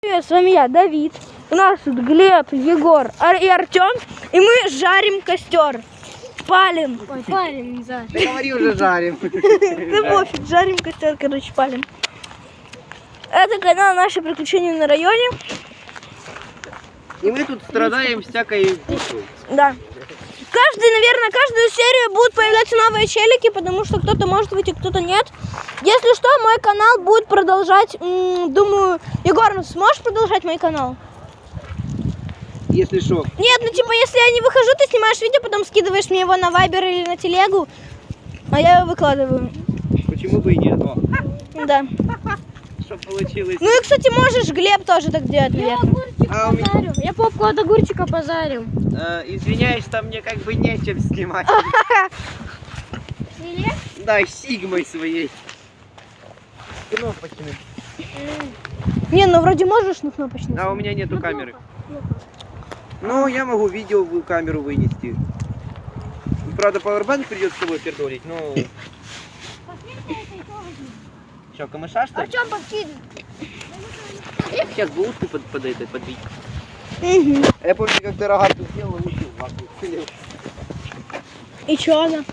Привет, с вами я, Давид. У нас тут Глеб, Егор и Артем. И мы жарим костер. Палим. Ой, палим, не знаю. Ты говори уже жарим. Да пофиг, жарим костер, короче, палим. Это канал «Наши приключения на районе». И мы тут страдаем всякой вкусой. Да. Наверное, каждую серию будут появляться новые челики, потому что кто-то может выйти, кто-то нет. Если что, мой канал будет продолжать, думаю... Егор, ну сможешь продолжать мой канал? Если что. Нет, ну типа, если я не выхожу, ты снимаешь видео, потом скидываешь мне его на Вайбер или на телегу, а я его выкладываю. Почему бы и нет? О, Да. что получилось? Ну и, кстати, можешь, Глеб, тоже так делать, Я наверное. огурчик А у меня- позарю. Я попку от огурчика позарю. Извиняюсь, там мне как бы нечем снимать. Или? Да, сигмой своей. Кнопочной. Не, ну вроде можешь на кнопочный. А у меня нету камеры. Ну, я могу видео в камеру вынести. Правда, пауэрбанк придется с собой пердолить, но... Что, камыша, что ли? Артем, подкидывай. Сейчас бы утку подбить. Угу. Я помню, как ты рогатку сделал, утку вокруг. И что она?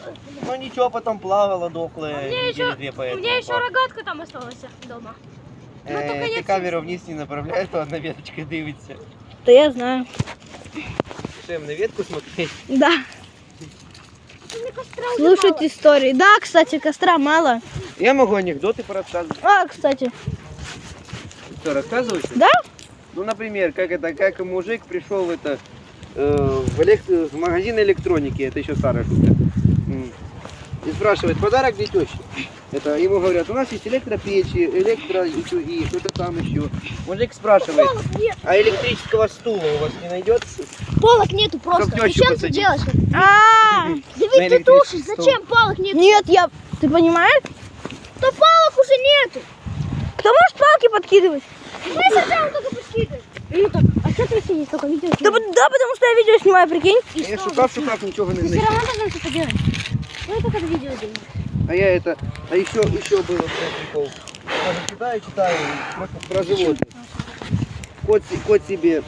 Ну ничего, потом плавала, дохлая, недели две У поэтому. меня еще рогатка там осталась дома. Ты камеру вниз не направляешь, то одна веточка дивиться. Да я знаю. Что, на ветку смотреть? Да. Слушать истории. Да, кстати, костра мало. Я могу анекдоты порассказывать. А, кстати. Что, рассказывать? Да? Ну, например, как мужик пришел в магазин электроники, это еще старая шутка. И спрашивает, подарок для тещи. Это ему говорят, у нас есть электропечи, и что-то там еще. Мужик спрашивает, а электрического стула у вас не найдется? Полок нету просто. Как Ты тещу чем ты посадить? делаешь? А, Да На ведь ты электрический тушишь, стол. зачем полок нету? нет, ты понимаешь? То полок уже нету. Кто может палки подкидывать? Мы сначала только подкидываем. Ну так, а что ты сидишь, только видео Да, да, потому что я видео снимаю, прикинь. Я шукав, ничего не Ты все найду. равно должен что-то делать. Ну это как видео делать. А еще было прикол. Читаю, про животных. Кот себе